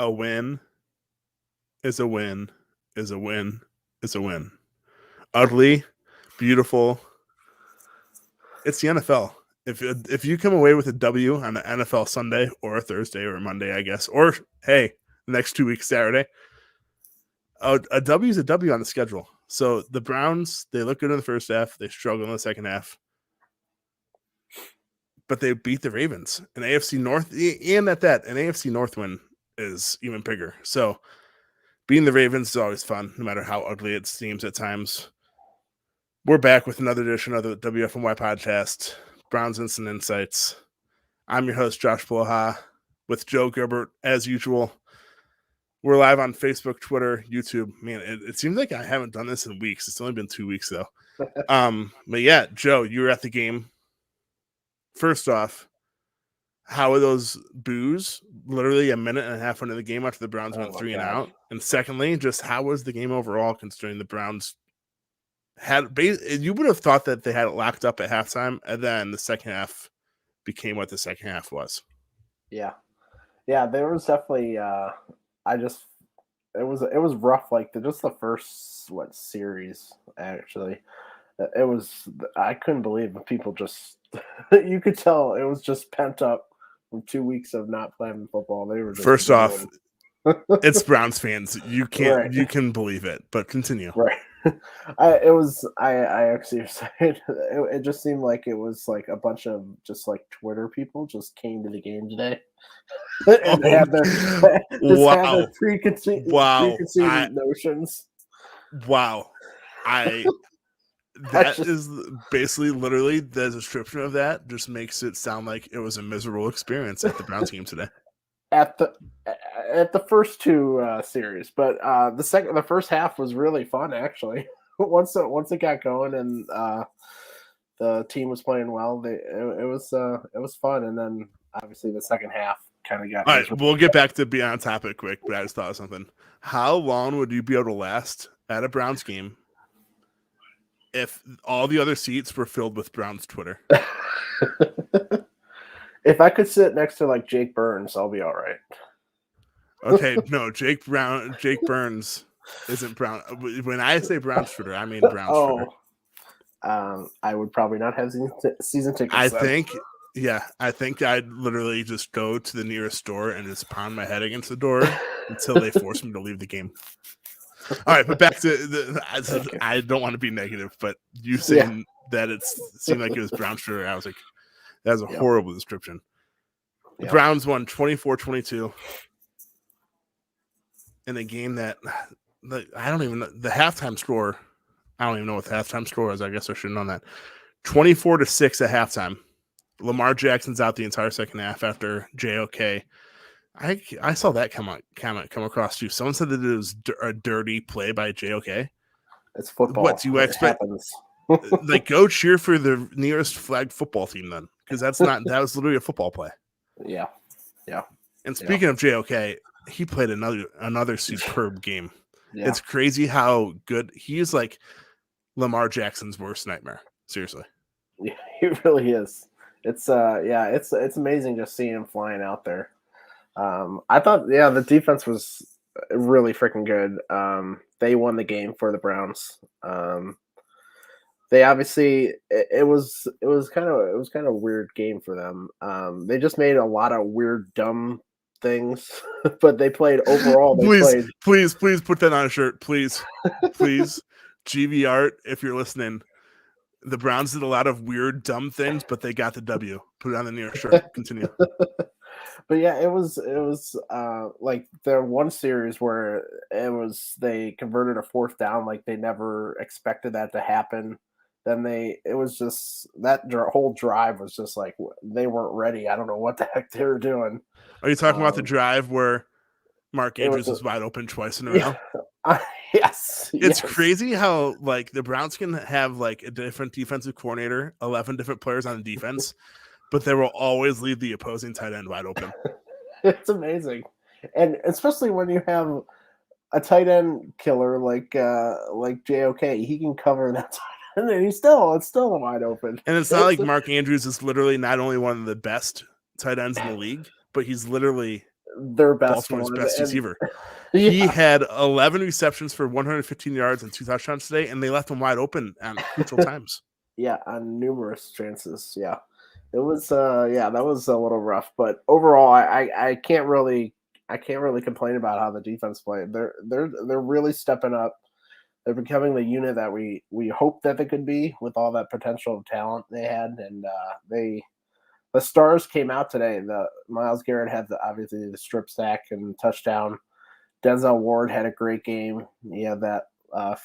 A win is a win is a win is a win. Ugly, beautiful. It's the NFL. If you come away with a W on an NFL Sunday or a Thursday or a Monday, I guess, or hey, next 2 weeks Saturday, a W is a W on the schedule. So the Browns, they look good in the first half, they struggle in the second half, but they beat the Ravens. An AFC North, and at that, an AFC North win is even bigger. So beating the Ravens is always fun, no matter how ugly it seems at times. We're back with another edition of the WFNY podcast, Browns Instant Insights. I'm your host, Josh Poloha, with Joe Gilbert, as usual. We're live on Facebook, Twitter, YouTube. Man, it seems like I haven't done this in weeks. It's only been 2 weeks, though. But yeah, Joe, you were at the game. First off, how are those boos literally a minute and a half into the game after the Browns went 3 and out? And secondly, just how was the game overall, considering the Browns you would have thought that they had it locked up at halftime, and then the second half became what the second half was. Yeah, there was definitely it was rough. Like just the first series actually, I couldn't believe it. People just you could tell it was just pent up from 2 weeks of not playing football. They were just first off, it's Browns fans. You can't right. You can believe it, but continue. Right. I actually said it just seemed like it was like a bunch of just like Twitter people just came to the game today and had their preconceived notions. Wow. That is basically literally the description of that just makes it sound like it was a miserable experience at the Browns game today. At the first two series, but the first half was really fun actually. once it got going and the team was playing well, it was fun, and then obviously the second half kind of got. All right, we'll get back to be on topic quick, but I just thought of something. How long would you be able to last at a Browns game if all the other seats were filled with Browns Twitter? If I could sit next to like Jake Burns, I'll be all right. Okay, no, Jake Burns isn't Brown. When I say Browns Twitter, I mean Browns Twitter. I would probably not have season tickets. I think I'd literally just go to the nearest store and just pound my head against the door until they force me to leave the game. All right, but back to I don't want to be negative, but you saying that it seemed like it was Browns Twitter, I was like, that was a horrible description. The Browns won 24-22 in a game that I don't even know the halftime score. I don't even know what the halftime score is. I guess I should have known that. 24-6 at halftime. Lamar Jackson's out the entire second half after JOK. I saw that come across too. Someone said that it was a dirty play by JOK. It's football. What do you expect? Like, go cheer for the nearest flag football team then, because that was literally a football play. Yeah. And speaking of JOK, he played another superb game. Yeah. It's crazy how good he is. Like Lamar Jackson's worst nightmare. Seriously. Yeah, he really is. It's it's amazing just seeing him flying out there. I thought the defense was really freaking good. They won the game for the Browns. They obviously it was kind of a weird game for them. They just made a lot of weird dumb things, but they played overall. Please put that on a shirt, please. GV Art, if you're listening, the Browns did a lot of weird dumb things, but they got the W. Put it on the near shirt. Continue. But yeah, it was like the one series where they converted a fourth down, like they never expected that to happen. Then it was just that whole drive was just like they weren't ready. I don't know what the heck they were doing. Are you talking about the drive where Mark Andrews was wide open twice in a row? Yes. It's crazy how like the Browns can have like a different defensive coordinator, 11 different players on the defense, but they will always leave the opposing tight end wide open. It's amazing. And especially when you have a tight end killer like JOK, he can cover that tight end and it's still wide open. And it's not like Mark Andrews is literally not only one of the best tight ends in the league, but he's literally their best Baltimore's one. best And receiver. yeah, He had 11 receptions for 115 yards and 2 touchdowns today, and they left him wide open at crucial times. yeah, on numerous chances. Yeah, it was. Yeah, that was a little rough, but overall, I can't really complain about how the defense played. They're really stepping up. They're becoming the unit that we hoped that they could be with all that potential of talent they had, and the stars came out today. The Myles Garrett had obviously the strip sack and touchdown. Denzel Ward had a great game. He had that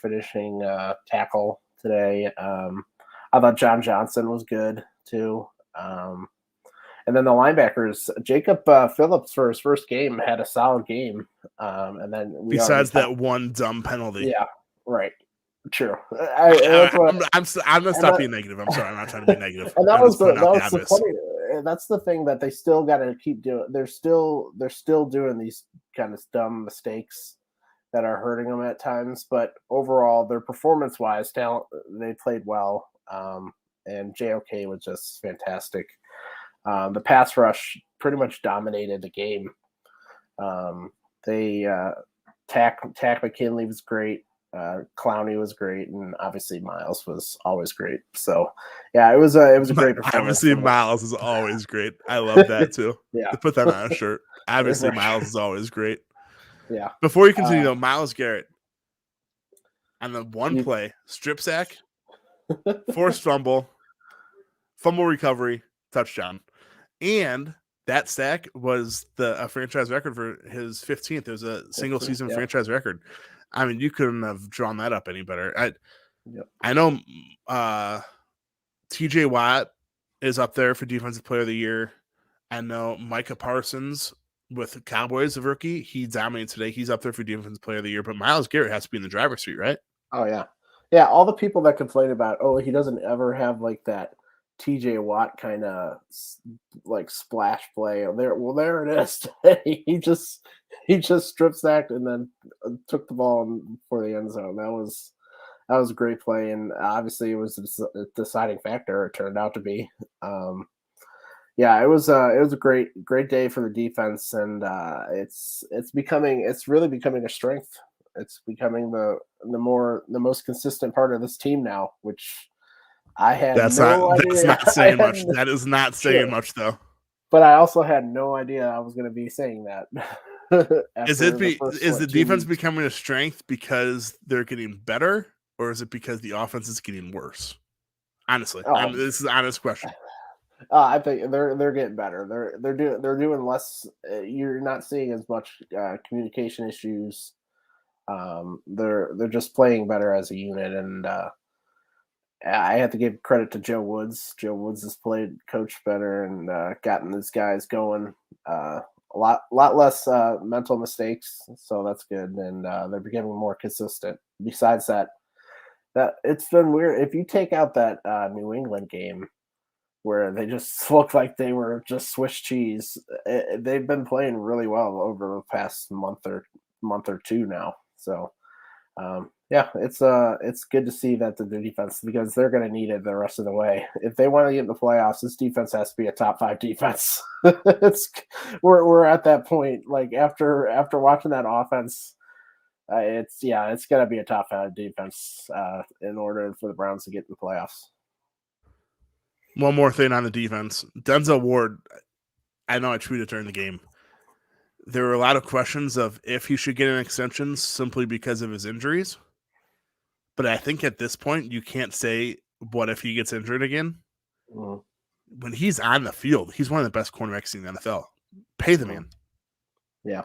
finishing tackle today. I thought John Johnson was good too. And then the linebackers, Jacob Phillips for his first game had a solid game. And then we Besides that one dumb penalty. yeah, right, true. I'm gonna stop being negative. I'm sorry, I'm not trying to be negative. And I'm just pointing out the obvious. funny. That's the thing that they still got to keep doing. They're still doing these kind of dumb mistakes that are hurting them at times. But overall, their performance wise, talent, they played well. And JOK was just fantastic. The pass rush pretty much dominated the game. Tack McKinley was great. Clowney was great, and obviously Miles was always great. So, yeah, it was a great performance. Obviously, Miles is always great. I love that too. Yeah, to put that on a shirt. Obviously, Miles is always great. Yeah. Before you continue, though, Myles Garrett on the one play, strip sack, forced fumble recovery, touchdown, and that sack was a franchise record for his 15th. It was a single season franchise record. I mean, you couldn't have drawn that up any better. I know TJ Watt is up there for Defensive Player of the Year. I know Micah Parsons with the Cowboys, the rookie, he dominated today. He's up there for Defensive Player of the Year. But Myles Garrett has to be in the driver's seat, right? Oh, yeah. Yeah, all the people that complain about, he doesn't ever have like that TJ Watt kind of like splash play. There it is. he just strip sacked and then took the ball for the end zone. That was a great play, and obviously it was a deciding factor. It turned out to be. Yeah, it was a great day for the defense, and it's really becoming a strength. It's becoming the most consistent part of this team now, which I had That's not saying much. That is not saying much, though. But I also had no idea I was going to be saying that. Is the defense becoming a strength because they're getting better, or is it because the offense is getting worse? Honestly, this is an honest question. I think they're getting better. They're doing less. You're not seeing as much communication issues. They're just playing better as a unit, and I have to give credit to Joe Woods. Joe Woods has coached better, and gotten these guys going. A lot less mental mistakes, so that's good, and they're becoming more consistent. Besides that it's been weird. If you take out that New England game where they just looked like they were just Swiss cheese, they've been playing really well over the past month or two now. So, yeah, it's good to see that the defense, because they're going to need it the rest of the way. If they want to get in the playoffs, this defense has to be a top 5 defense. We're at that point. Like after watching that offense, it's got to be a top 5 defense in order for the Browns to get in the playoffs. One more thing on the defense. Denzel Ward, I know I tweeted during the game. There were a lot of questions of if he should get an extension simply because of his injuries. But I think at this point, you can't say, what if he gets injured again? Mm. When he's on the field, he's one of the best cornerbacks in the NFL. Pay the man. Yeah.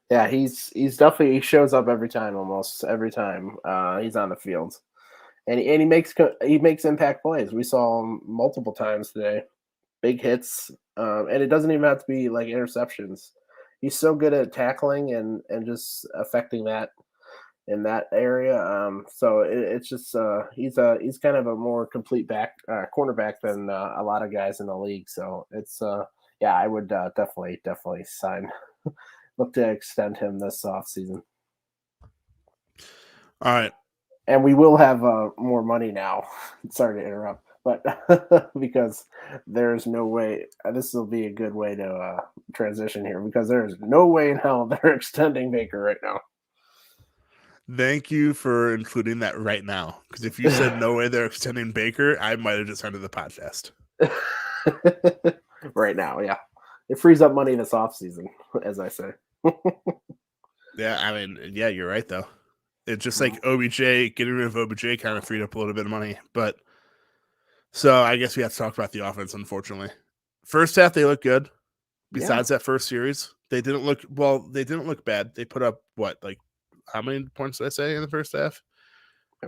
Yeah, he's definitely, he shows up almost every time he's on the field. And he makes impact plays. We saw him multiple times today, big hits, and it doesn't even have to be like interceptions. He's so good at tackling and just affecting that in that area. So it's just he's kind of a more complete cornerback than a lot of guys in the league. So it's I would definitely sign. Look to extend him this offseason. All right. And we will have more money now. Sorry to interrupt, but because there's no way, this will be a good way to transition here because there's no way in hell they're extending Baker right now. Thank you for including that right now. Because if you said no way they're extending Baker, I might have just ended the podcast. Right now, yeah. It frees up money this offseason, as I say. Yeah, I mean, yeah, you're right, though. It's just like OBJ, getting rid of OBJ kind of freed up a little bit of money. But so I guess we have to talk about the offense, unfortunately. First half, they look good. Besides that first series, they didn't look bad. They put up what, like, how many points did I say in the first half?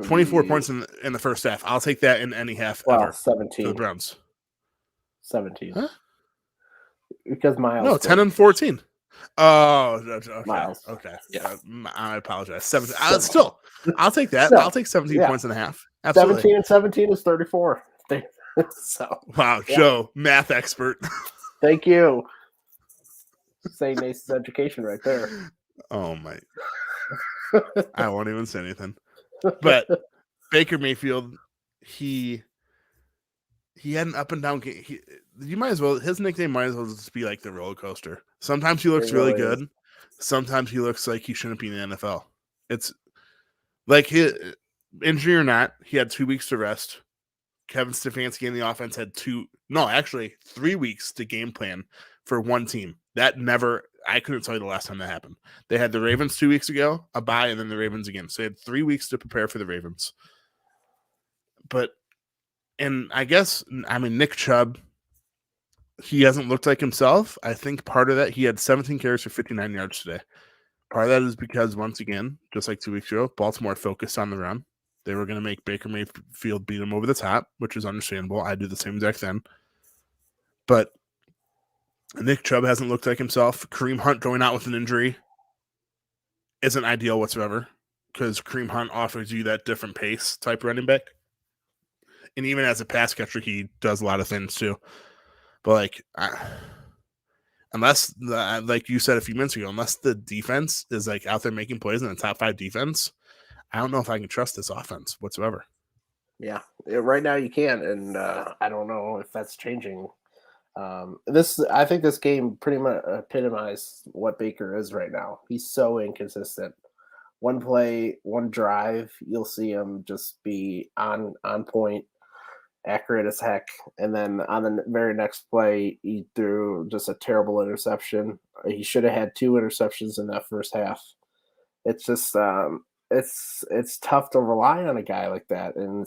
24 points in the first half. I'll take that in any half ever 17 for the Browns. 17. Huh? Because Miles. No, 10 and 14. Oh, okay. Miles. Okay. Yeah. I apologize. 17. Still, I'll take that. No. I'll take 17 points and a half. Absolutely. 17 and 17 is 34. So, wow, yeah. Joe, math expert. Thank you. St. Nace's education right there. Oh, my. I won't even say anything. But Baker Mayfield, he had an up and down game. His nickname might as well just be like the roller coaster. Sometimes he looks really good. Sometimes he looks like he shouldn't be in the NFL. It's like his injury or not, he had 2 weeks to rest. Kevin Stefanski and the offense had 3 weeks to game plan for one team. I couldn't tell you the last time that happened. They had the Ravens 2 weeks ago, a bye, and then the Ravens again. So they had 3 weeks to prepare for the Ravens. And I guess, Nick Chubb, he hasn't looked like himself. I think part of that, he had 17 carries for 59 yards today. Part of that is because, once again, just like 2 weeks ago, Baltimore focused on the run. They were going to make Baker Mayfield beat him over the top, which is understandable. I do the same exact thing. But Nick Chubb hasn't looked like himself. Kareem Hunt going out with an injury isn't ideal whatsoever because Kareem Hunt offers you that different pace type running back. And even as a pass catcher, he does a lot of things too. But unless, like you said a few minutes ago, unless the defense is like out there making plays in the top 5 defense, I don't know if I can trust this offense whatsoever. Yeah, right now you can, and I don't know if that's changing. I think this game pretty much epitomized what Baker is right now. He's so inconsistent. One play, one drive, you'll see him just be on point, accurate as heck, and then on the very next play, he threw just a terrible interception. He should have had 2 interceptions in that first half. It's just it's tough to rely on a guy like that, and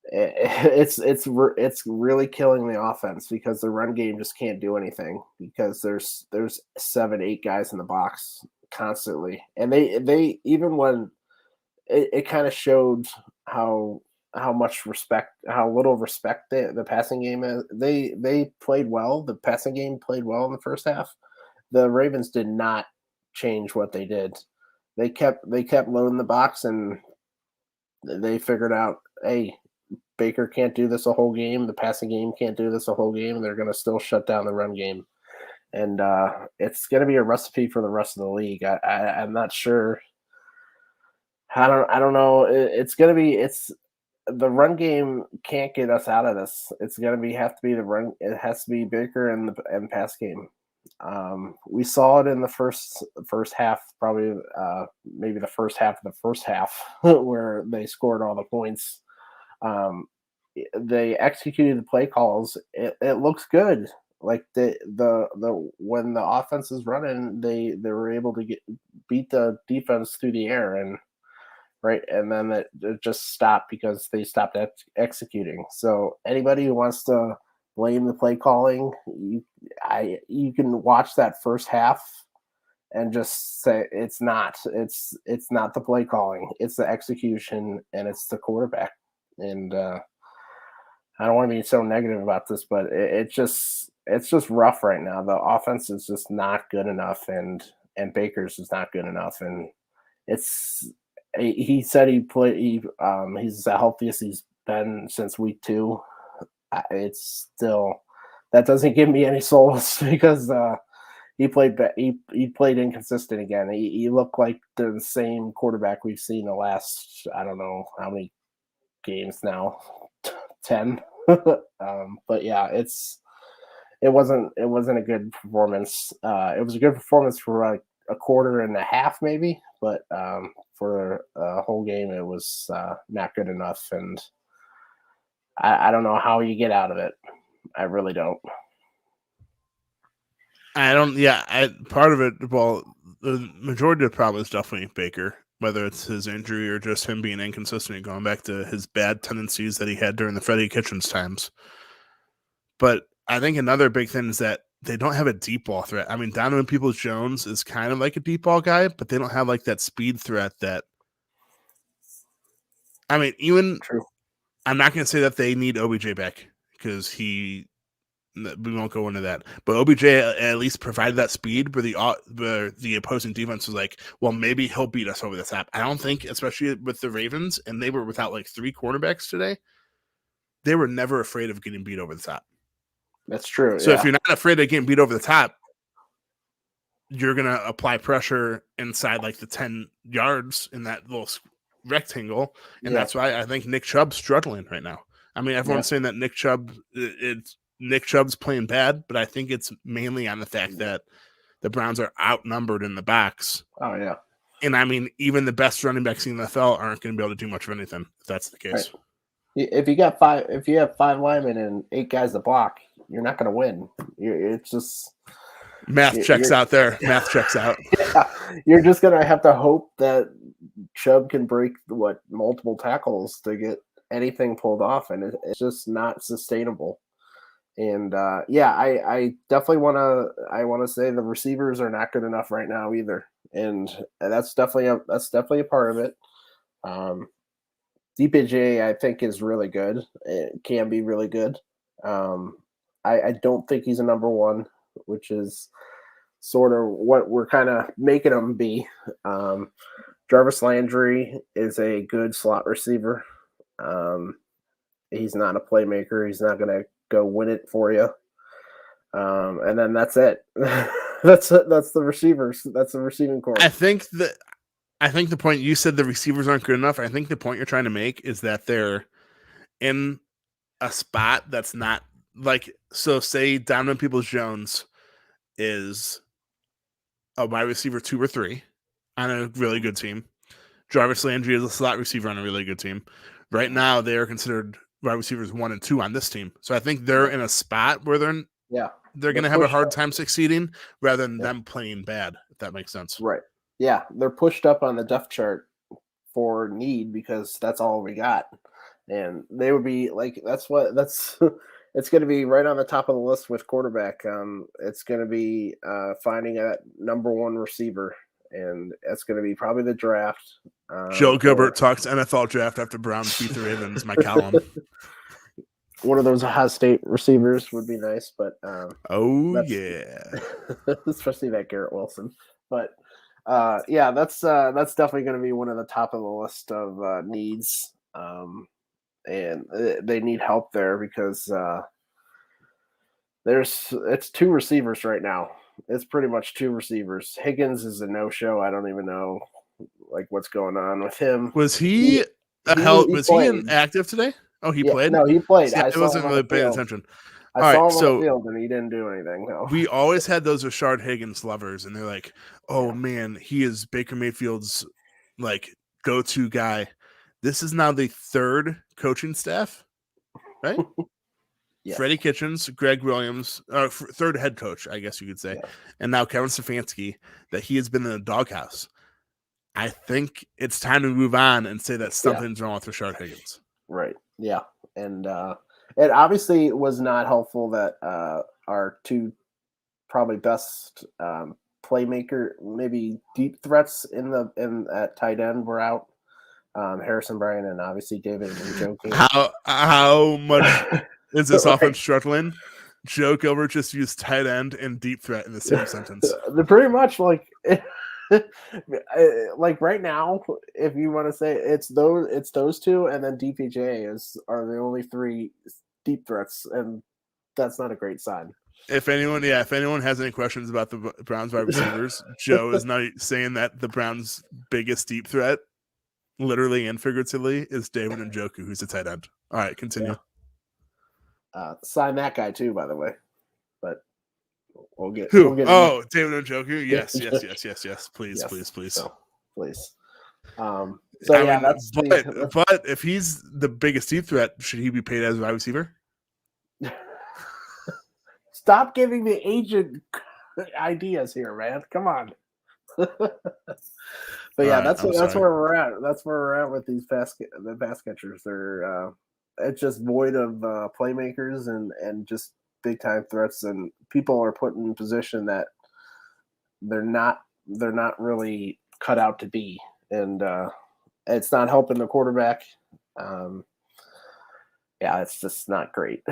it's really killing the offense because the run game just can't do anything because there's 7-8 guys in the box constantly, and they even when it kind of showed how little respect the passing game is. They played well. The passing game played well in the first half. The Ravens did not change what they did. They kept loading the box, and they figured out, hey, Baker can't do this a whole game. The passing game can't do this a whole game. They're going to still shut down the run game, and it's going to be a recipe for the rest of the league. I'm not sure. I don't know. The run game can't get us out of this. It's going to have to be the run. It has to be Baker and pass game. We saw it in the first half, probably maybe the first half of the first half where they scored all the points. They executed the play calls. It looks good. Like the when the offense is running, they were able to beat the defense through the air, and then it just stopped because they stopped executing. So anybody who wants to blame the play calling, you can watch that first half and just say it's not the play calling, it's the execution, and it's the quarterback. And I don't want to be so negative about this, but it's just rough right now. The offense is just not good enough, and Baker's is not good enough, and he said he's the healthiest he's been since week 2. It's still, that doesn't give me any solace because he played inconsistent again. He looked like the same quarterback we've seen the last, I don't know how many games now, 10. But yeah, it wasn't a good performance. It was a good performance for like a quarter and a half, maybe, but for a whole game, it was not good enough. And I don't know how you get out of it. I really don't. I don't. Yeah, part of it. Well, the majority of the problem is definitely Baker, whether it's his injury or just him being inconsistent and going back to his bad tendencies that he had during the Freddie Kitchens times. But I think another big thing is that they don't have a deep ball threat. I mean, Donovan Peoples-Jones is kind of like a deep ball guy, but they don't have like that speed threat that. I mean, even True. I'm not going to say that they need OBJ back because we won't go into that. But OBJ at least provided that speed where the opposing defense was like, well, maybe he'll beat us over the top. I don't think, especially with the Ravens, and they were without like 3 cornerbacks today, they were never afraid of getting beat over the top. That's true. So yeah. if you're not afraid of getting beat over the top, you're going to apply pressure inside like the 10 yards in that little rectangle. And that's why I think Nick Chubb's struggling right now. I mean, everyone's saying that Nick Chubb's playing bad, but I think it's mainly on the fact that the Browns are outnumbered in the box. Oh, yeah. And I mean, even the best running backs in the NFL aren't going to be able to do much of anything if that's the case. Right. If you have 5 linemen and 8 guys to block, you're not going to win. It's just math checks out there. Math checks out. Yeah, you're just going to have to hope that Chubb can break multiple tackles to get anything pulled off, and it's just not sustainable. And I definitely want to say the receivers are not good enough right now either, and that's definitely a part of it. DPJ, I think, is really good. It can be really good. I don't think he's a number one, which is sort of what we're kind of making him be. Jarvis Landry is a good slot receiver. He's not a playmaker. He's not going to go win it for you. And then that's it. That's the receivers. That's the receiving corps. I think the point you said the receivers aren't good enough. I think the point you're trying to make is that they're in a spot that's not like, so say Donovan Peoples-Jones is a wide receiver 2 or 3 on a really good team. Jarvis Landry is a slot receiver on a really good team. Right now, they are considered wide receivers 1 and 2 on this team. So I think they're in a spot where they're going to have a hard time succeeding rather than them playing bad, if that makes sense. Right. Yeah, they're pushed up on the depth chart for need because that's all we got. And they would be like, it's going to be right on the top of the list with quarterback. It's going to be finding a number 1 receiver, and it's going to be probably the draft. Joe Gilbert talks NFL draft after Browns beat the Ravens, my column. One of those Ohio State receivers would be nice, but especially that Garrett Wilson. But that's definitely going to be one of the top of the list of needs. And they need help there because it's 2 receivers right now. It's pretty much 2 receivers. Higgins is a no-show. I don't even know what's going on with him. Was he inactive today? Oh, he played? No, he played. See, I wasn't really paying attention. I saw him on the field, and he didn't do anything. No. We always had those Rashard Higgins lovers, and they're like, oh, man, he is Baker Mayfield's, go-to guy. This is now the 3rd coaching staff, right? Yes. Freddie Kitchens, Greg Williams, 3rd head coach, I guess you could say, and now Kevin Stefanski, that he has been in the doghouse. I think it's time to move on and say that something's wrong with Rashard Higgins. Right. Yeah. And it obviously was not helpful that our 2 probably best playmaker, maybe deep threats at tight end were out. Harrison Bryant and obviously David Njoku. How much is this offense struggling? Joe Gilbert just used tight end and deep threat in the same sentence. They're pretty much like right now, if you want to say it's those 2, and then DPJ are the only 3 deep threats, and that's not a great sign. If anyone has any questions about the Browns wide receivers, Joe is now saying that the Browns' biggest deep threat, literally and figuratively, is David Njoku, who's a tight end. All right, continue. Sign that guy too, by the way. But we'll get Who? David Njoku. Yes. Please, yes. please. So please. So but if he's the biggest deep threat, should he be paid as a wide receiver? Stop giving the agent ideas here, man. Come on. But yeah, that's where we're at. That's where we're at with these pass catchers. They're it's just void of playmakers and just big time threats, and people are put in position that they're not really cut out to be, and it's not helping the quarterback. It's just not great.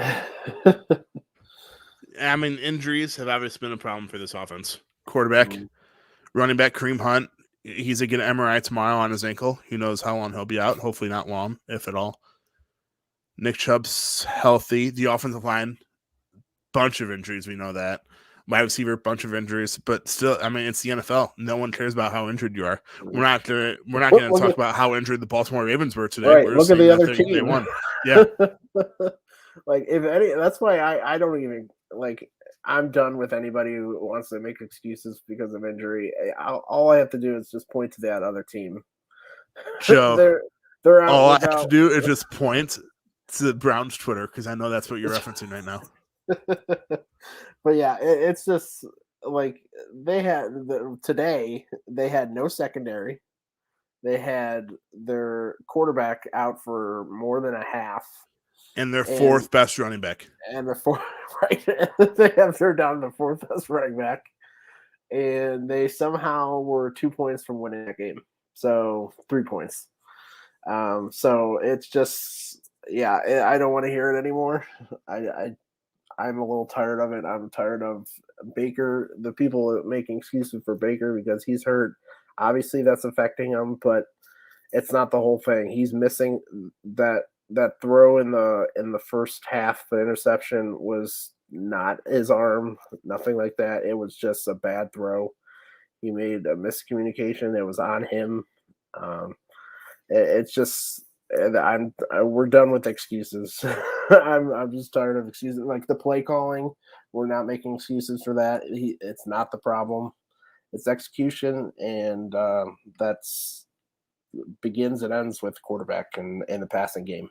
I mean, injuries have obviously been a problem for this offense. Quarterback, running back Kareem Hunt, he's going to get an MRI tomorrow on his ankle. Who knows how long he'll be out? Hopefully not long, if at all. Nick Chubb's healthy. The offensive line, bunch of injuries. We know that. Wide receiver, bunch of injuries. But still, I mean, it's the NFL. No one cares about how injured you are. We're not going to talk about how injured the Baltimore Ravens were today. Right. We're Look at the other team. They won. Yeah. Like, if any, that's why I don't even, like, I'm done with anybody who wants to make excuses because of injury. All I have to do is just point to that other team. Joe, they're out. All I have to do is just point to the Browns Twitter, because I know that's what you're referencing right now. But yeah, it's just like today they had no secondary. They had their quarterback out for more than a half. And their fourth best running back. And the fourth, right? They're down to the fourth best running back. And they somehow were 2 points from winning that game. So 3 points. So it's just, I don't want to hear it anymore. I'm a little tired of it. I'm tired of Baker, the people making excuses for Baker because he's hurt. Obviously that's affecting him, but it's not the whole thing. He's missing that throw in the first half. The interception was not his arm, nothing like that. It was just a bad throw. He made a miscommunication. It was on him. It's just, we're done with excuses. I'm just tired of excuses. Like the play calling, we're not making excuses for that. It's not the problem. It's execution, and that's begins and ends with quarterback and the passing game.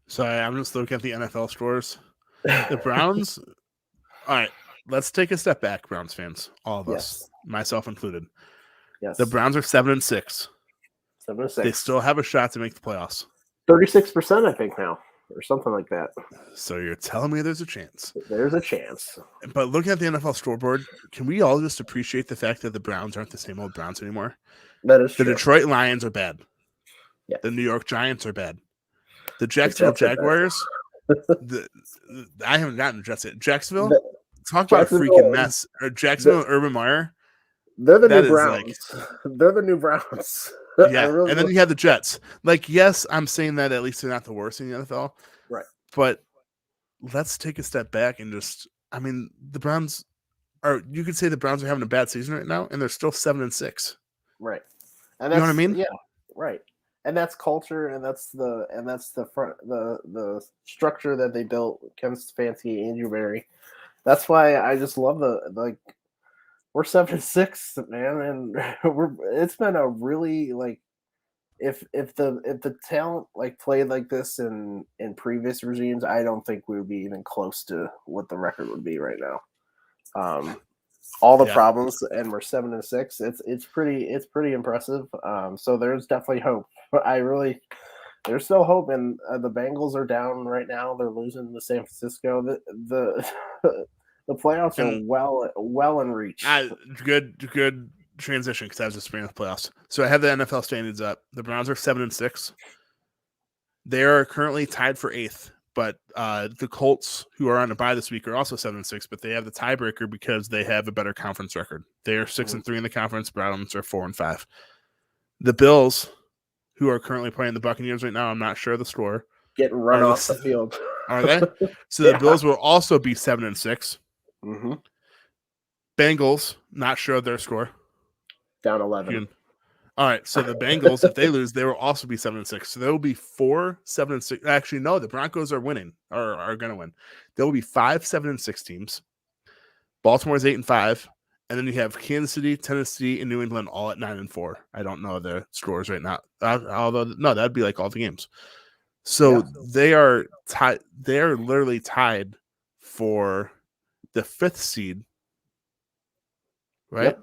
Sorry, I'm just looking at the NFL scores. The Browns. All right, let's take a step back, Browns fans. All of us, myself included. Yes. The Browns are 7-6. 7-6. They still have a shot to make the playoffs. 36%, I think now, or something like that. So you're telling me there's a chance? There's a chance. But looking at the NFL scoreboard, can we all just appreciate the fact that the Browns aren't the same old Browns anymore? That is true. The Detroit Lions are bad. Yeah. The New York Giants are bad. The Jacksonville Jaguars. I haven't gotten the Jets yet. Jacksonville. Talk about a freaking mess. Or Jacksonville, Urban Meyer. They're the new Browns. They're the new Browns. Yeah, and then you have the Jets. Like, yes, I'm saying that at least they're not the worst in the NFL. Right. But let's take a step back and just, I mean, the Browns are, you could say the Browns are having a bad season right now, and they're still 7-6. Right. And you know what I mean? Yeah, right. And that's culture, and that's the front, the structure that they built. Kevin Stefanski, Andrew Berry. That's why I just love we're 7-6, man, and it's been a really, like, if the talent played like this in previous regimes, I don't think we would be even close to what the record would be right now. All the problems, and we're 7-6. It's pretty impressive. So there's definitely hope. There's still hope, and the Bengals are down right now. They're losing to San Francisco. The playoffs are well in reach. Good transition, because I was just bringing up the playoffs. So I have the NFL standings up. The Browns are 7-6. They are currently tied for 8th, but the Colts, who are on a bye this week, are also 7-6, but they have the tiebreaker because they have a better conference record. They are 6-3 in the conference. Browns are 4-5. The Bills, who are currently playing the Buccaneers right now, I'm not sure of the score, getting run off the field. Are they? So the Bills will also be 7-6. Mm-hmm. Bengals, not sure of their score. Down 11. All right, so the Bengals, if they lose, they will also be 7-6. So there will be 4 7-6. Actually, no, the Broncos are winning or are going to win. There will be 5 7-6 teams. Baltimore's 8-5, and then you have Kansas City, Tennessee, and New England all at 9-4. I don't know the scores right now. Although no, that'd be like all the games. So they are tied. They are literally tied for the 5th seed, right? Yep.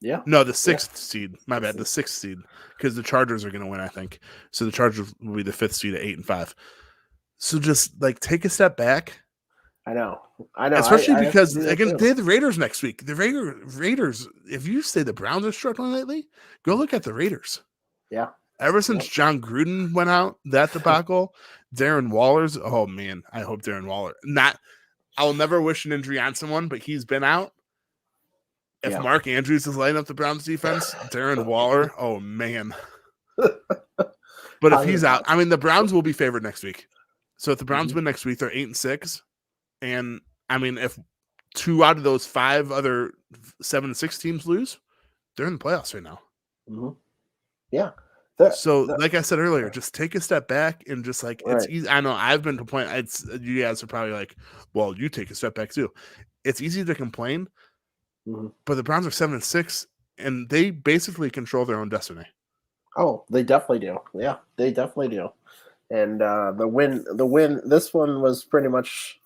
Yeah. No, the 6th seed. My bad, the 6th seed, because the Chargers are going to win, I think. So the Chargers will be the 5th seed at 8-5. So just like take a step back. I know. Especially because again, they have the Raiders next week. The Raiders. If you say the Browns are struggling lately, go look at the Raiders. Yeah. Ever since John Gruden went out, that debacle, Darren Waller's. Oh man, I hope Darren Waller. I'll never wish an injury on someone, but he's been out. If Mark Andrews is lighting up the Browns defense, Darren Waller, oh man. But if he's out, I mean, the Browns will be favored next week. So if the Browns win next week, they're 8-6. And I mean, if 2 out of those 5 other 7-6 teams lose, they're in the playoffs right now. Mm-hmm. Yeah. Like I said earlier, just take a step back and just like it's easy. I know I've been complaining. You guys are probably like, well, you take a step back too. It's easy to complain, but the Browns are 7-6, and they basically control their own destiny. Oh, they definitely do. Yeah, they definitely do. And the win. This one was pretty much.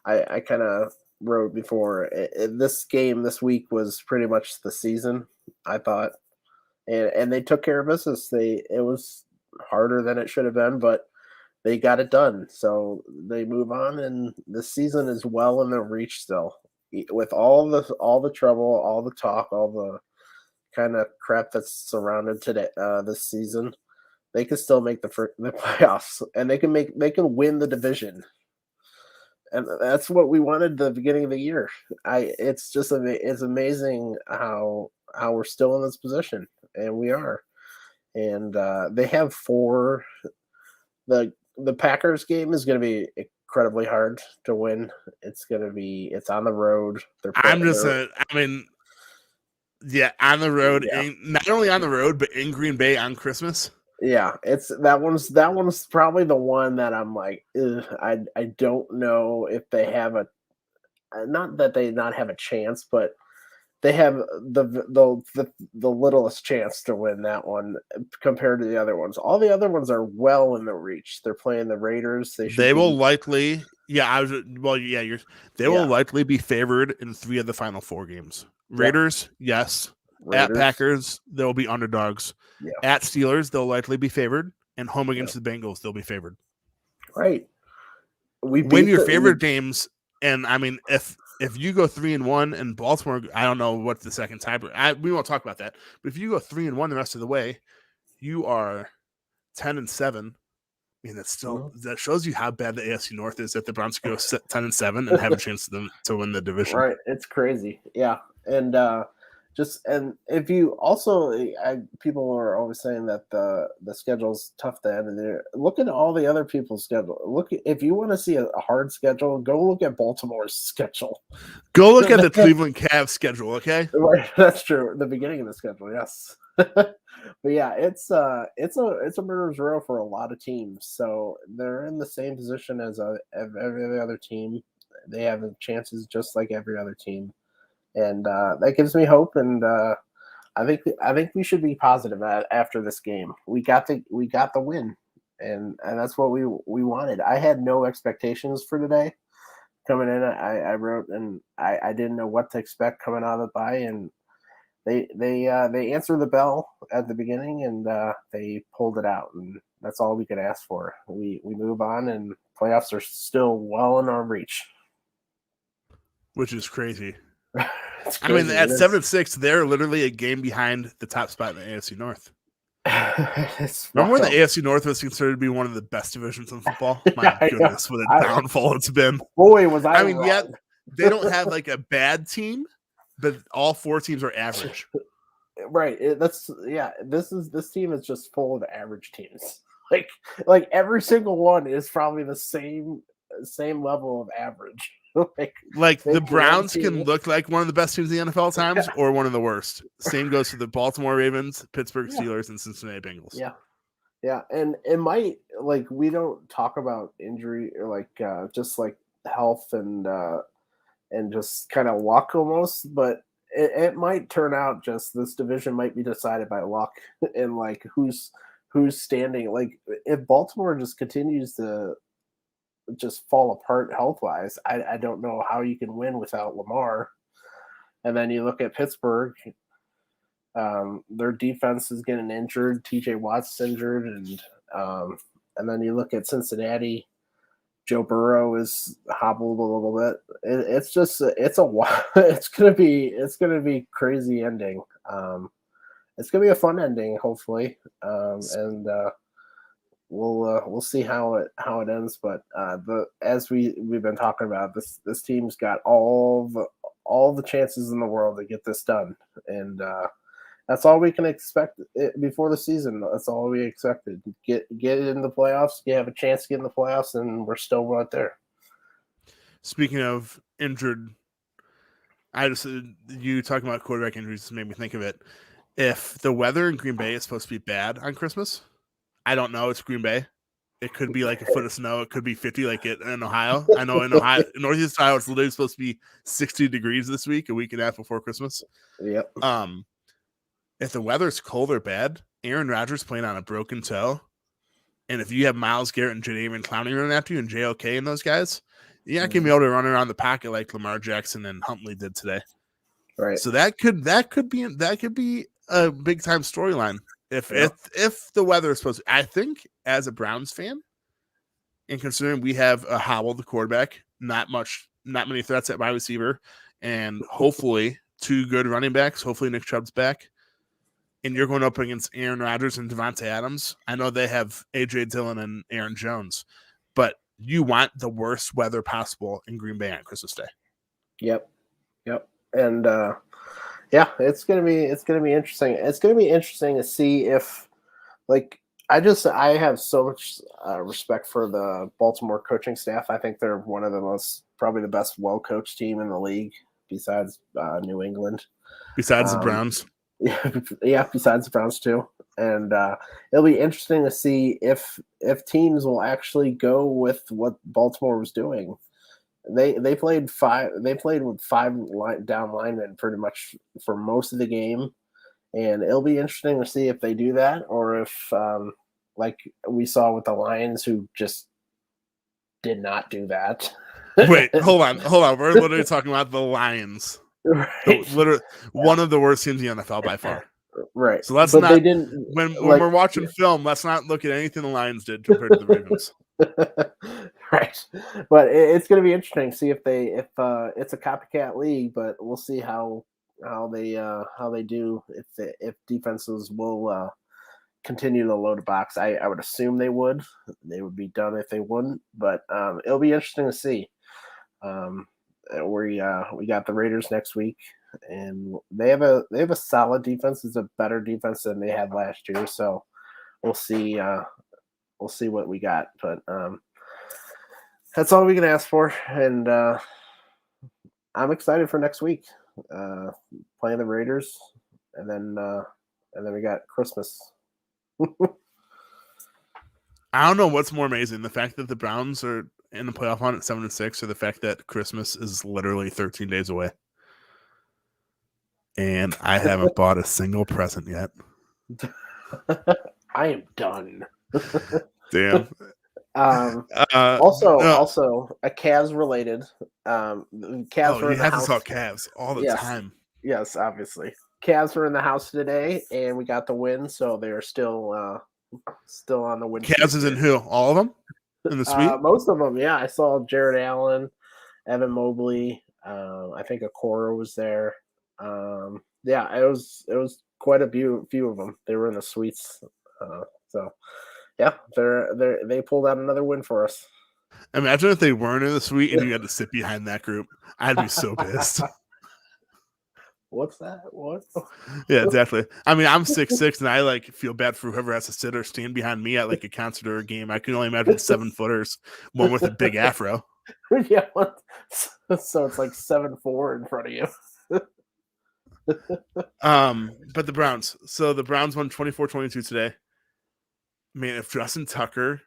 I kind of wrote before. This game this week was pretty much the season, I thought. And they took care of business. It was harder than it should have been, but they got it done. So they move on, and the season is well in their reach still. With all the trouble, all the talk, all the kind of crap that's surrounded today this season, they can still make the playoffs, and they can win the division. And that's what we wanted at the beginning of the year. It's amazing how we're still in this position. And we are, and they have 4. The Packers game is going to be incredibly hard to win. It's on the road. On the road, not only on the road, but in Green Bay on Christmas. Yeah, that one's probably the one that I'm like, I don't know if they have not that they not have a chance, but they have the littlest chance to win that one compared to the other ones. All the other ones are well in the reach. They're playing the Raiders. They will likely, they will likely be favored in 3 of the final 4 games. Raiders, yes. Raiders. At Packers, they'll be underdogs. Yeah. At Steelers, they'll likely be favored, and home against the Bengals, they'll be favored. Right. Win your favorite games, and I mean, if you go 3-1 and Baltimore, I don't know what the second tiebreaker. We won't talk about that. But if you go 3-1 the rest of the way, you are 10-7. I mean, that shows you how bad the AFC North is. That the Browns go 10-7 and have a chance to win the division. Right, it's crazy. Yeah, and if you also, people are always saying that the schedule's tough to end. And look at all the other people's schedule. If you want to see a hard schedule, go look at Baltimore's schedule. Go look at the Cleveland Cavs schedule, okay? Right, that's true. The beginning of the schedule, yes. But yeah, it's a murderer's row for a lot of teams. So they're in the same position as every other team. They have chances just like every other team. And that gives me hope, and I think we should be positive after this game. We got the win, and that's what we wanted. I had no expectations for today coming in. I wrote, and I didn't know what to expect coming out of the bye, and they answered the bell at the beginning, and they pulled it out, and that's all we could ask for. We move on, and playoffs are still well in our reach, which is crazy. I mean, at 7-6, they're literally a game behind the top spot in the AFC North. Remember when the AFC North was considered to be one of the best divisions in football? My goodness, what a downfall it's been. Boy, was I mean, yet they don't have like a bad team, but all 4 teams are average. Right. This team is just full of average teams. Like every single one is probably the same level of average. Like they the Browns guarantee can it. look like one of the best teams in the NFL at times, Yeah, or one of the worst. Same goes for the Baltimore Ravens, Pittsburgh yeah, Steelers, and Cincinnati Bengals. yeah, yeah. And it might like we don't talk about injury or just like health and just kind of luck almost, but it might turn out just this division might be decided by luck and like who's standing. Like if Baltimore just continues to just fall apart health wise, I don't know how you can win without Lamar. And then you look at Pittsburgh, their defense is getting injured. TJ Watt's injured, and then you look at Cincinnati. Joe Burrow is hobbled a little bit. It's just it's a it's gonna be crazy ending. It's gonna be a fun ending, hopefully, and we'll see how it ends. But as we've been talking about, this team's got all the chances in the world to get this done, and that's all we can expect before the season. That's all we expected. Get in the playoffs. You have a chance to get in the playoffs, and we're still right there. Speaking of injured, you talking about quarterback injuries just made me think of it. If the weather in Green Bay is supposed to be bad on Christmas, I don't know. It's Green Bay. It could be like a foot of snow. It could be 50 like it in Ohio. I know in Ohio, Northeast Ohio, it's literally supposed to be 60 degrees this week, a week and a half before Christmas. Yep. If the weather's cold or bad, Aaron Rodgers playing on a broken toe, and if you have Myles Garrett and Jadeveon Clowney running after you and JOK and those guys, you're not going to be able to run around the pocket like Lamar Jackson and Huntley did today. Right. So that could be a big time storyline. If the weather is supposed to, I think as a Browns fan, and considering we have a hobbled quarterback, not many threats at wide receiver, and hopefully 2 good running backs, hopefully Nick Chubb's back, and you're going up against Aaron Rodgers and Devontae Adams. I know they have A.J. Dillon and Aaron Jones, but you want the worst weather possible in Green Bay on Christmas Day. Yep. And yeah, it's gonna be interesting. It's gonna be interesting to see if like I have so much respect for the Baltimore coaching staff. I think they're one of probably the best well-coached team in the league besides New England. Besides the Browns. Yeah, besides the Browns too. And it'll be interesting to see if teams will actually go with what Baltimore was doing. They played with 5 down linemen pretty much for most of the game, and it'll be interesting to see if they do that or if like we saw with the Lions who just did not do that. Wait, hold on. We're literally talking about the Lions. Right. Literally one of the worst teams in the NFL by far. Right. So let's not. When we're watching film, let's not look at anything the Lions did compared to the Ravens. Right. But it's going to be interesting to see if it's a copycat league, but we'll see how they do if defenses will continue to load the box. I would assume they would. They would be done if they wouldn't, but it'll be interesting to see. We got the Raiders next week, and they have a solid defense. It's a better defense than they had last year. So we'll see. We'll see what we got, but that's all we can ask for. And I'm excited for next week. Playing the Raiders, and then we got Christmas. I don't know what's more amazing: the fact that the Browns are in the playoff hunt at 7-6, or the fact that Christmas is literally 13 days away, and I haven't bought a single present yet. I am done. Damn. Also, a Cavs related. Cavs were in the house. You have to talk Cavs all the time. Yes, obviously. Cavs were in the house today, and we got the win, so they're still on the win. Cavs is in who? All of them in the suite? Most of them, yeah. I saw Jared Allen, Evan Mobley. I think Okoro was there. Yeah, it was quite a few of them. They were in the suites. So yeah, they pulled out another win for us. Imagine if they weren't in the suite and you had to sit behind that group. I'd be so pissed. What's that? What? Yeah, exactly. I mean, I'm 6'6", and I feel bad for whoever has to sit or stand behind me at a concert or a game. I can only imagine 7-footers, one with a big afro. Yeah, so it's like 7-4 in front of you. But the Browns. So the Browns won 24-22 today. Man, if Justin Tucker,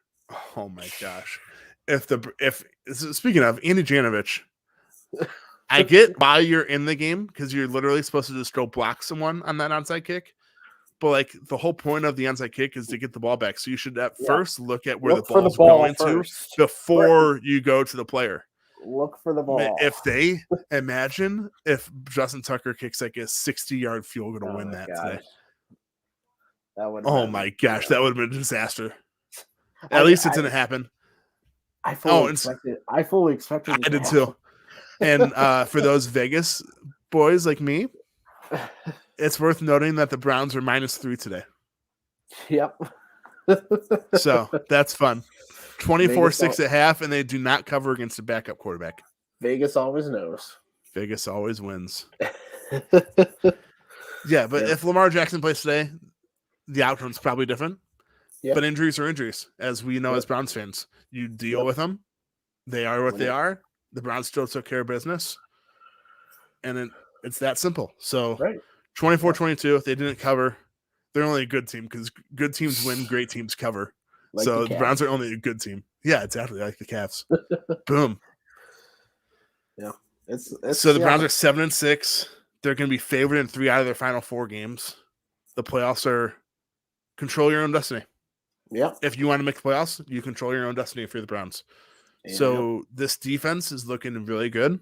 oh my gosh. If speaking of Andy Janovich, I get why you're in the game because you're literally supposed to just go block someone on that onside kick. But like the whole point of the onside kick is to get the ball back. So you should at first look at where Look the for the ball's ball going first. to before you go to the player. Look for the ball. If they imagine if Justin Tucker kicks like a 60-yard field goal to win that today. That would. Oh my gosh, that would have been a disaster. At least it didn't happen. I fully expected it. I did too. And for those Vegas boys like me, it's worth noting that the Browns are -3 today. Yep. So that's fun. 24-6 at half, and they do not cover against a backup quarterback. Vegas always knows. Vegas always wins. Yeah, but if Lamar Jackson plays today, the outcome's probably different. Yep. But injuries are injuries, as we know as Browns fans. You deal with them. They are what they are. The Browns still took care of business. And it's that simple. So 24-22, if they didn't cover, they're only a good team because good teams win, great teams cover. Like so the Browns are only a good team. Yeah, exactly. Like the Cavs. Boom. Yeah. So the Browns are 7-6. They're going to be favored in 3 out of their final 4 games. The playoffs are control your own destiny. Yeah. If you want to make the playoffs, you control your own destiny if you're the Browns. So this defense is looking really good.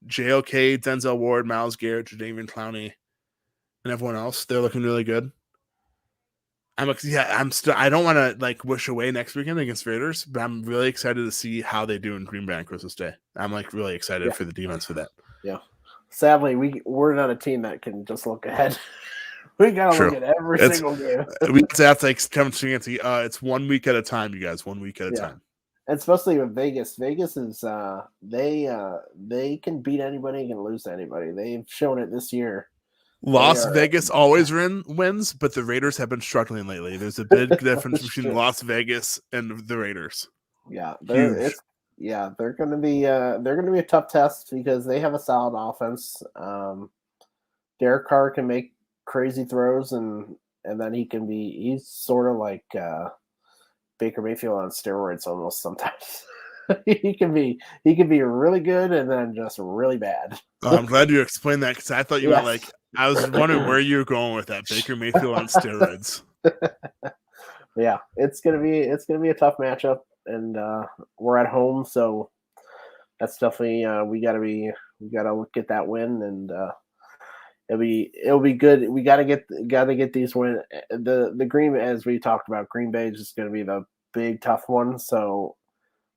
JOK, Denzel Ward, Myles Garrett, Jadeveon Clowney, and everyone else, they're looking really good. I don't want to like wish away next weekend against Raiders, but I'm really excited to see how they do in Green Bay on Christmas Day. I'm like really excited for the defense for that. Yeah. Sadly, we're not a team that can just look ahead. We gotta look at every single game. We have to like come to it's 1 week at a time, you guys. 1 week at a time. And especially with Vegas. Vegas is they can beat anybody, can lose to anybody. They've shown it this year. Las Vegas always wins, but the Raiders have been struggling lately. There's a big difference between Las Vegas and the Raiders. Yeah, they're gonna be a tough test because they have a solid offense. Derek Carr can make crazy throws and then he's sort of like Baker Mayfield on steroids almost sometimes. he can be really good and then just really bad. I'm glad you explained that because I thought you meant like I was wondering where you were going with that. Baker Mayfield on steroids. Yeah, it's gonna be a tough matchup, and we're at home, so that's definitely we gotta get that win, and it'll be good. We gotta get these win. The Green, as we talked about, Green Bay is just gonna be the big tough one. So,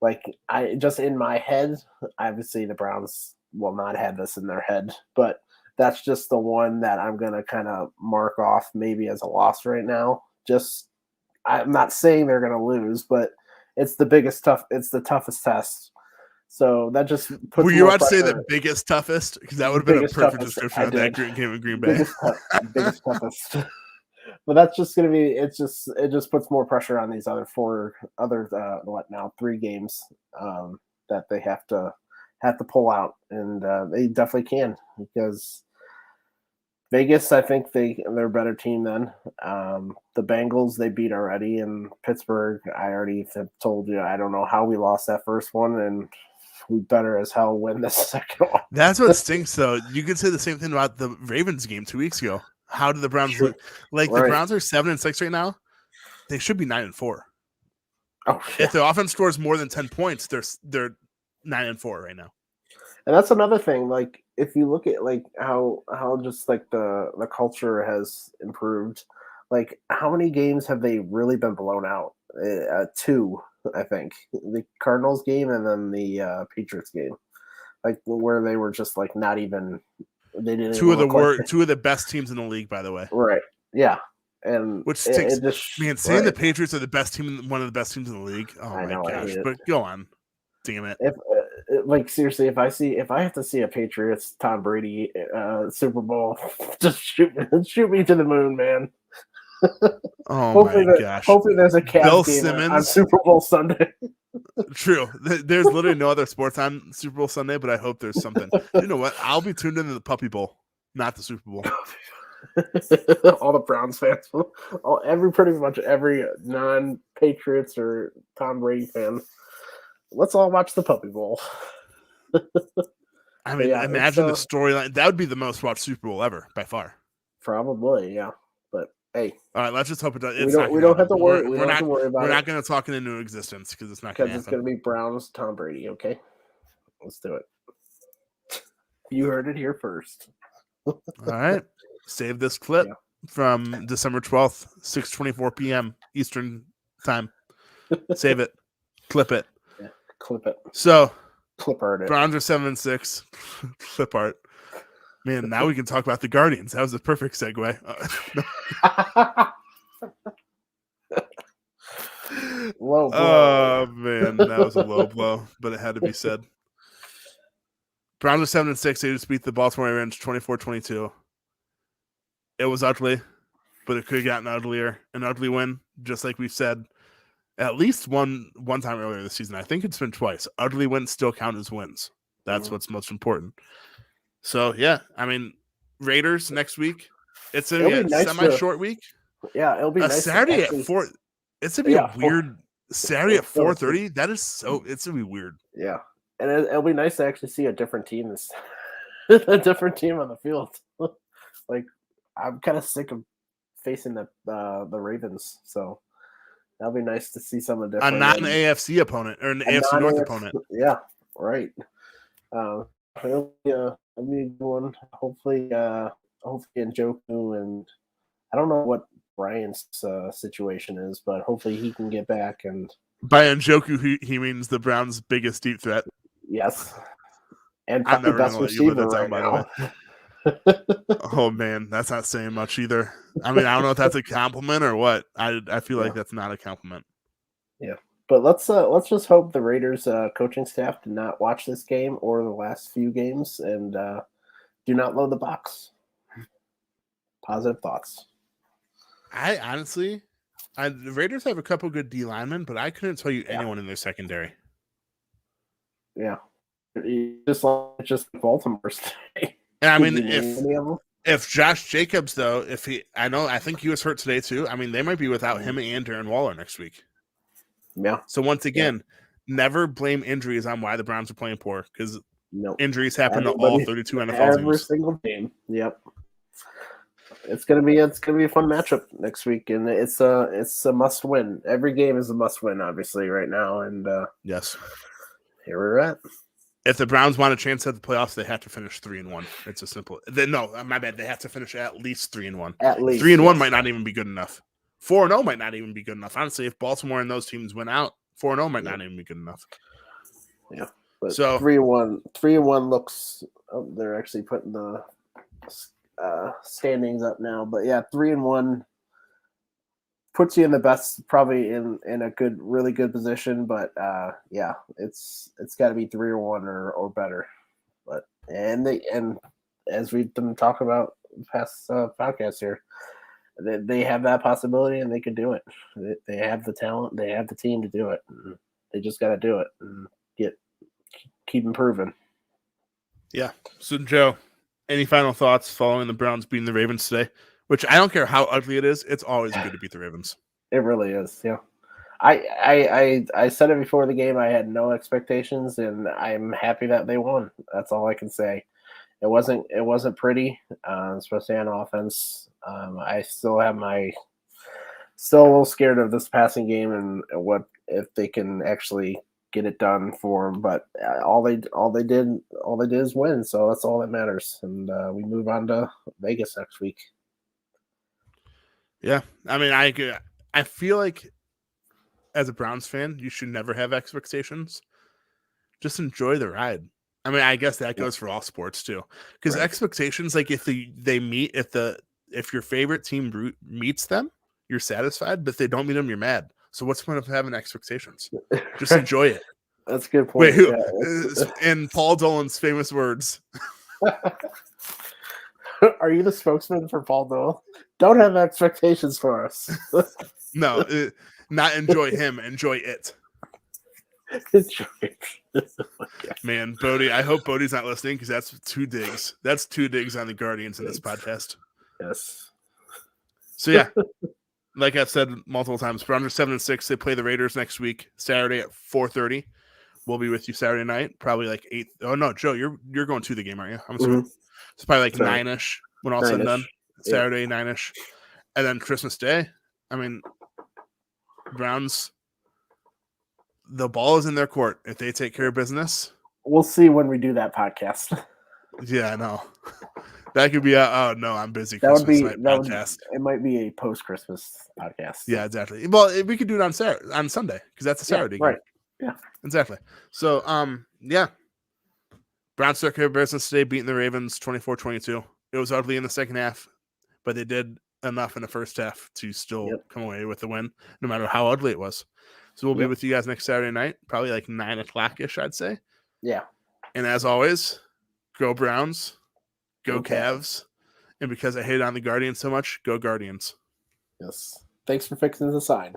like I just in my head, obviously the Browns will not have this in their head, but that's just the one that I'm going to kind of mark off maybe as a loss right now. Just, I'm not saying they're going to lose, but it's the toughest test. So that just puts Were you about to say the biggest, toughest? Because that would have been a perfect description of that game in Green Bay. Biggest, toughest. But that's just going to be, it just puts more pressure on these other 3 games that they have to pull out. And they definitely can because Vegas, I think they're a better team than the Bengals. They beat already, and Pittsburgh. I already have told you. I don't know how we lost that first one, and we better as hell win the second one. That's what stinks, though. You could say the same thing about the Ravens game 2 weeks ago. How did the Browns look? Like the Browns are 7-6 right now. They should be 9-4. Oh, shit. If the offense scores more than 10 points, they're 9-4 right now. And that's another thing. Like if you look at like how just like the culture has improved, like how many games have they really been blown out? 2, I think. The Cardinals game and then the Patriots game, like where they were just like not even. They didn't. Two of the best teams in the league, by the way. Right. Yeah. And which stinks. Saying the Patriots are the best team, one of the best teams in the league. Oh my gosh! But go on, damn it. Like seriously, if I have to see a Patriots Tom Brady Super Bowl, just shoot me to the moon, man. Oh my gosh. Hopefully there's a Bill Cavs game on Simmons. Super Bowl Sunday. True. There's literally no other sports on Super Bowl Sunday, but I hope there's something. You know what? I'll be tuned into the Puppy Bowl, not the Super Bowl. All the Browns fans, pretty much every non-Patriots or Tom Brady fan. Let's all watch the Puppy Bowl. I mean, imagine the storyline. That would be the most watched Super Bowl ever, by far. Probably, yeah. But hey, all right, let's just hope it does. We don't have to worry. We're not going to talk it into existence because it's not going to happen. Because it's going to be Browns, Tom Brady. Okay, let's do it. You heard it here first. All right, save this clip from December 12th, 6:24 p.m. Eastern time. Save it, clip it, clip it. So, clip art it. Browns are 7-6. Clip art. Man, now we can talk about the Guardians. That was a perfect segue. Low blow. Oh, man. That was a low blow, but it had to be said. Browns are 7-6. They just beat the Baltimore Ravens 24-22. It was ugly, but it could have gotten uglier. An ugly win, just like we've said at least one time earlier this season. I think it's been twice. Ugly wins still count as wins. That's what's most important. So, yeah, I mean, Raiders next week. It's a semi-short week. Yeah, it'll be nice. Saturday at 4. It's going to be a weird Saturday at 4:30. That is so – it's going to be weird. Yeah, and it'll be nice to actually see a different team a different team on the field. Like, I'm kind of sick of facing the Ravens, so that'll be nice to see some of the different – a non-AFC opponent or an AFC North opponent. Yeah, right. It'll be a good one. Hopefully Njoku, and I don't know what Brian's situation is, but hopefully he can get back. And by Njoku, he means the Browns' biggest deep threat. Yes, and probably the best receiver right now. Oh man, that's not saying much either. I mean, I don't know if that's a compliment or what. I feel like that's not a compliment. Yeah. But let's just hope the Raiders coaching staff did not watch this game or the last few games and do not load the box. Positive thoughts. I honestly, the Raiders have a couple good D linemen, but I couldn't tell you anyone in their secondary. Yeah, just Baltimore State. And I mean, if Josh Jacobs though, I think he was hurt today too. I mean, they might be without him and Darren Waller next week. Yeah. So once again, never blame injuries on why the Browns are playing poor because injuries happen to all 32 NFL teams. Every single game. Yep. It's gonna be a fun matchup next week, and it's a must win. Every game is a must win, obviously, right now. And yes, here we're at. If the Browns want a chance at the playoffs, they have to finish 3-1. It's a simple. No, my bad. They have to finish at least 3-1. At least 3-1 might not even be good enough. 4-0 might not even be good enough. Honestly, if Baltimore and those teams win out, 4-0 might not even be good enough. Yeah. But so 3-1 looks. Oh, they're actually putting the standings up now. But yeah, 3-1 puts you in the best, probably in a really good position. But yeah, it's got to be 3-1 or better. But and as we've been talking about past podcasts here. They have that possibility, and they can do it. They have the talent. They have the team to do it. They just got to do it and keep improving. Yeah. So, Joe, any final thoughts following the Browns beating the Ravens today? Which I don't care how ugly it is. It's always good to beat the Ravens. It really is. Yeah. I said it before the game. I had no expectations, and I'm happy that they won. That's all I can say. It wasn't pretty, especially on offense. I still have still a little scared of this passing game and what if they can actually get it done for them. But all they did is win, so that's all that matters. And we move on to Vegas next week. Yeah, I mean, I feel like as a Browns fan, you should never have expectations. Just enjoy the ride. I mean, I guess that goes for all sports too, because expectations, like if your favorite team meets them, you're satisfied, but if they don't meet them, you're mad. So what's the point of having expectations? Just enjoy it. That's a good point. Wait, in Paul Dolan's famous words. Are you the spokesman for Paul Noel? Don't have expectations for us. No, not enjoy him, enjoy it. Man, Bodie, I hope Bodie's not listening because that's 2 digs. That's 2 digs on the Guardians in this podcast. Yes. So yeah, like I've said multiple times, Browns are 7-6. They play the Raiders next week, Saturday at 4:30. We'll be with you Saturday night, probably like 8. Oh no, Joe, you're going to the game, aren't you? I'm assuming. It's probably like 9ish when all said and done. Saturday, 9ish, and then Christmas Day. I mean, Browns. The ball is in their court. If they take care of business, we'll see when we do that podcast. Yeah, I know. That could be oh no, I'm busy. That Christmas would be night that podcast. it might be a post-Christmas podcast. Yeah, exactly. Well, we could do it on Sunday because that's a Saturday game. Right. Yeah. Exactly. So yeah. Browns took care of business today, beating the Ravens 24-22. It was ugly in the second half, but they did enough in the first half to still come away with the win, no matter how ugly it was. So we'll be with you guys next Saturday night, probably like 9:00-ish, I'd say. Yeah. And as always, go Browns, go Cavs. And because I hate on the Guardians so much, go Guardians. Yes. Thanks for fixing the sign.